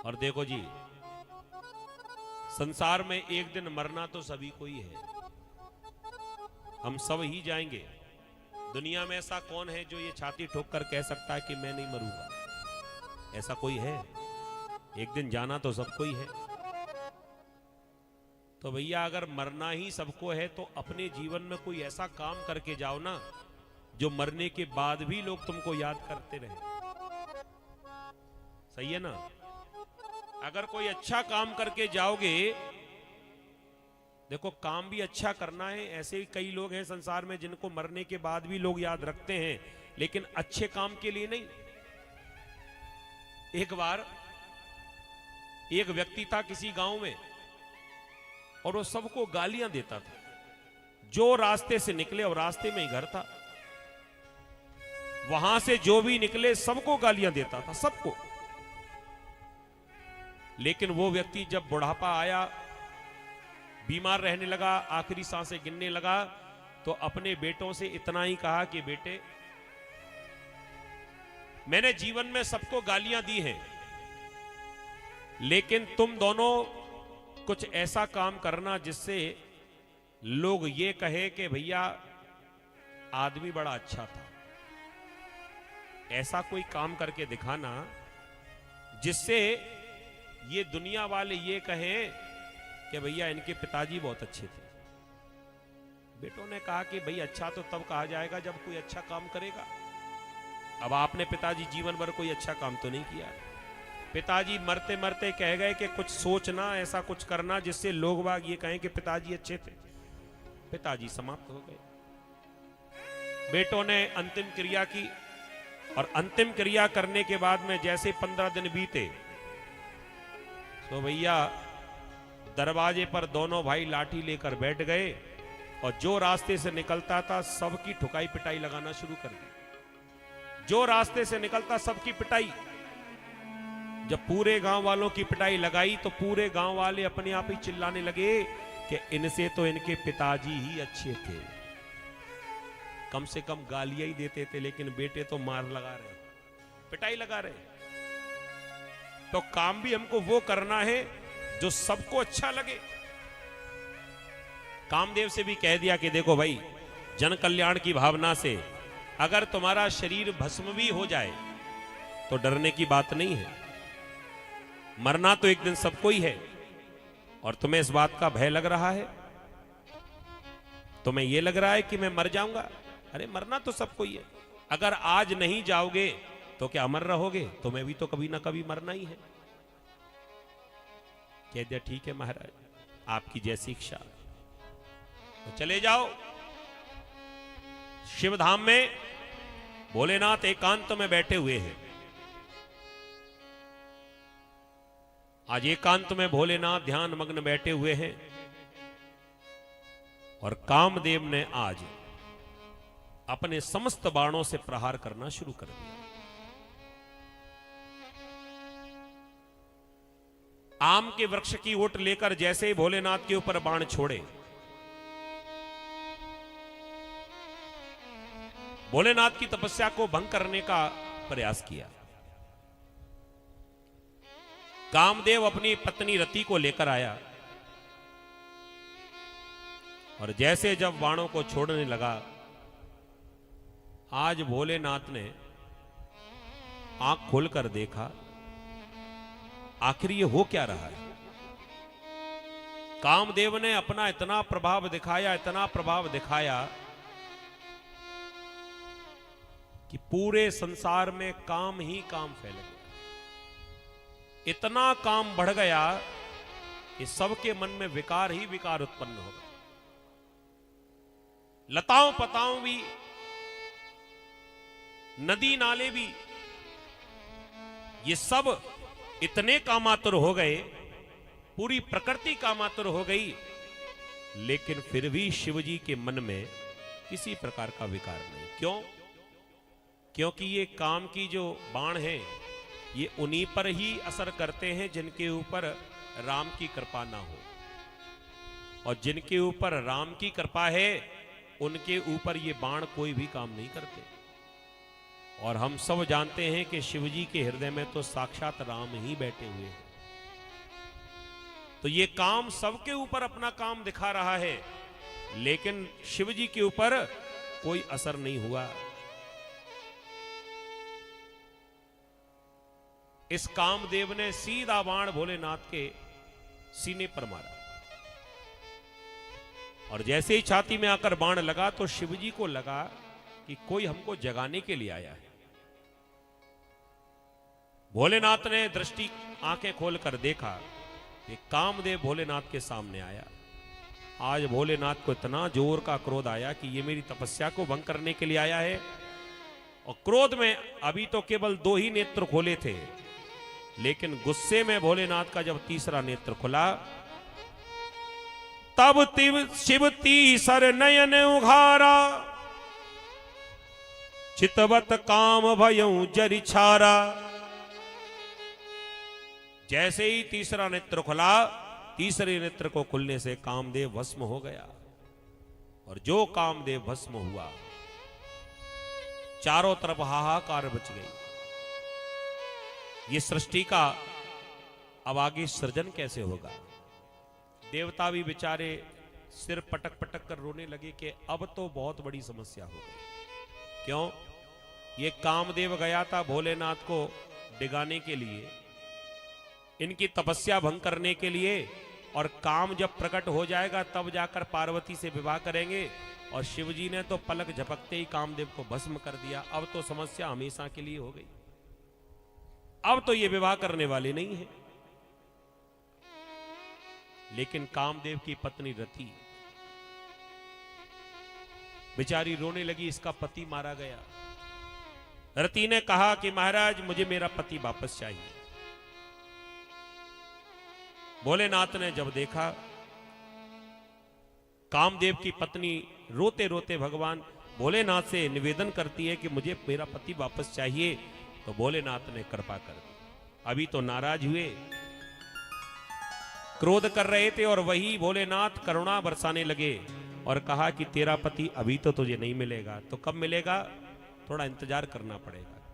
और देखो जी, संसार में एक दिन मरना तो सभी को ही है, हम सब ही जाएंगे। दुनिया में ऐसा कौन है जो ये छाती ठोक कर कह सकता है कि मैं नहीं मरूंगा? ऐसा कोई है? एक दिन जाना तो सबको ही है। तो भैया अगर मरना ही सबको है तो अपने जीवन में कोई ऐसा काम करके जाओ ना जो मरने के बाद भी लोग तुमको याद करते रहे। सही है ना? अगर कोई अच्छा काम करके जाओगे, देखो काम भी अच्छा करना है। ऐसे ही कई लोग हैं संसार में जिनको मरने के बाद भी लोग याद रखते हैं, लेकिन अच्छे काम के लिए नहीं। एक बार एक व्यक्ति था किसी गांव में और वो सबको गालियां देता था। जो रास्ते से निकले, और रास्ते में ही घर था, वहां से जो भी निकले सबको गालियां देता था, सबको। लेकिन वो व्यक्ति जब बुढ़ापा आया, बीमार रहने लगा, आखिरी सांसें गिनने लगा, तो अपने बेटों से इतना ही कहा कि बेटे, मैंने जीवन में सबको गालियां दी हैं, लेकिन तुम दोनों कुछ ऐसा काम करना जिससे लोग ये कहे कि भैया आदमी बड़ा अच्छा था। ऐसा कोई काम करके दिखाना जिससे ये दुनिया वाले ये कहें कि भैया इनके पिताजी बहुत अच्छे थे। बेटों ने कहा कि भाई अच्छा तो तब कहा जाएगा जब कोई अच्छा काम करेगा। अब आपने पिताजी जीवन भर कोई अच्छा काम तो नहीं किया। पिताजी मरते मरते कह गए कि कुछ सोचना, ऐसा कुछ करना जिससे लोग बाग ये कहें कि पिताजी अच्छे थे। पिताजी समाप्त हो गए। बेटों ने अंतिम क्रिया की, और अंतिम क्रिया करने के बाद में जैसे 15 दिन बीते, तो भैया दरवाजे पर दोनों भाई लाठी लेकर बैठ गए और जो रास्ते से निकलता था सबकी ठुकाई पिटाई लगाना शुरू कर दी। जो रास्ते से निकलता सबकी पिटाई। जब पूरे गांव वालों की पिटाई लगाई तो पूरे गांव वाले अपने आप ही चिल्लाने लगे कि इनसे तो इनके पिताजी ही अच्छे थे। कम से कम गालियां ही देते थे, लेकिन बेटे तो मार लगा रहे, पिटाई लगा रहे। तो काम भी हमको वो करना है जो सबको अच्छा लगे। कामदेव से भी कह दिया कि देखो भाई, जन कल्याण की भावना से अगर तुम्हारा शरीर भस्म भी हो जाए तो डरने की बात नहीं है। मरना तो एक दिन सबको ही है, और तुम्हें इस बात का भय लग रहा है, तुम्हें यह लग रहा है कि मैं मर जाऊंगा। अरे मरना तो सबको ही है। अगर आज नहीं जाओगे तो क्या अमर रहोगे? तुम्हें भी तो कभी ना कभी मरना ही है। कह दिया ठीक है महाराज, आपकी जैसी इच्छा, तो चले जाओ। शिवधाम में भोलेनाथ एकांत में बैठे हुए हैं। आज एकांत में भोलेनाथ ध्यान मग्न बैठे हुए हैं, और कामदेव ने आज अपने समस्त बाणों से प्रहार करना शुरू कर दिया। आम के वृक्ष की ओट लेकर जैसे ही भोलेनाथ के ऊपर बाण छोड़े, भोलेनाथ की तपस्या को भंग करने का प्रयास किया। कामदेव अपनी पत्नी रति को लेकर आया, और जैसे जब बाणों को छोड़ने लगा, आज भोलेनाथ ने आंख खोलकर देखा, आखिर ये हो क्या रहा है। कामदेव ने अपना इतना प्रभाव दिखाया, इतना प्रभाव दिखाया कि पूरे संसार में काम ही काम फैल गया। इतना काम बढ़ गया कि सबके मन में विकार ही विकार उत्पन्न हो गया। लताओं पताओं भी, नदी नाले भी, ये सब इतने कामातुर हो गए, पूरी प्रकृति कामातुर हो गई, लेकिन फिर भी शिवजी के मन में किसी प्रकार का विकार नहीं। क्यों? क्योंकि ये काम की जो बाण है, ये उन्हीं पर ही असर करते हैं जिनके ऊपर राम की कृपा ना हो, और जिनके ऊपर राम की कृपा है उनके ऊपर ये बाण कोई भी काम नहीं करते। और हम सब जानते हैं कि शिवजी के हृदय में तो साक्षात राम ही बैठे हुए हैं। तो ये काम सबके ऊपर अपना काम दिखा रहा है, लेकिन शिव जी के ऊपर कोई असर नहीं हुआ। इस कामदेव ने सीधा बाण भोलेनाथ के सीने पर मारा, और जैसे ही छाती में आकर बाण लगा तो शिवजी को लगा कि कोई हमको जगाने के लिए आया है। भोलेनाथ ने दृष्टि आंखें खोलकर देखा कि कामदेव भोलेनाथ के सामने आया। आज भोलेनाथ को इतना जोर का क्रोध आया कि ये मेरी तपस्या को भंग करने के लिए आया है। और क्रोध में अभी तो केवल 2 ही नेत्र खोले थे, लेकिन गुस्से में भोलेनाथ का जब तीसरा नेत्र खुला, तब शिव तीसर नयन उघारा, चितवत काम भयं जरि छारा। जैसे ही तीसरा नेत्र खुला, तीसरे नेत्र को खुलने से कामदेव भस्म हो गया। और जो कामदेव भस्म हुआ, चारों तरफ हाहाकार मच गई। ये सृष्टि का अब आगे सृजन कैसे होगा? देवता भी बेचारे सिर पटक पटक कर रोने लगे कि अब तो बहुत बड़ी समस्या हो गई। क्यों? ये कामदेव गया था भोलेनाथ को डिगाने के लिए, इनकी तपस्या भंग करने के लिए, और काम जब प्रकट हो जाएगा तब जाकर पार्वती से विवाह करेंगे। और शिवजी ने तो पलक झपकते ही कामदेव को भस्म कर दिया। अब तो समस्या हमेशा के लिए हो गई। अब तो ये विवाह करने वाले नहीं है। लेकिन कामदेव की पत्नी रति बेचारी रोने लगी, इसका पति मारा गया। रति ने कहा कि महाराज, मुझे मेरा पति वापस चाहिए। भोलेनाथ ने जब देखा कामदेव की पत्नी रोते रोते भगवान भोलेनाथ से निवेदन करती है कि मुझे मेरा पति वापस चाहिए, तो भोलेनाथ ने कृपा कर दी। अभी तो नाराज हुए, क्रोध कर रहे थे, और वही भोलेनाथ करुणा बरसाने लगे और कहा कि तेरा पति अभी तो तुझे नहीं मिलेगा। तो कब मिलेगा? थोड़ा इंतजार करना पड़ेगा।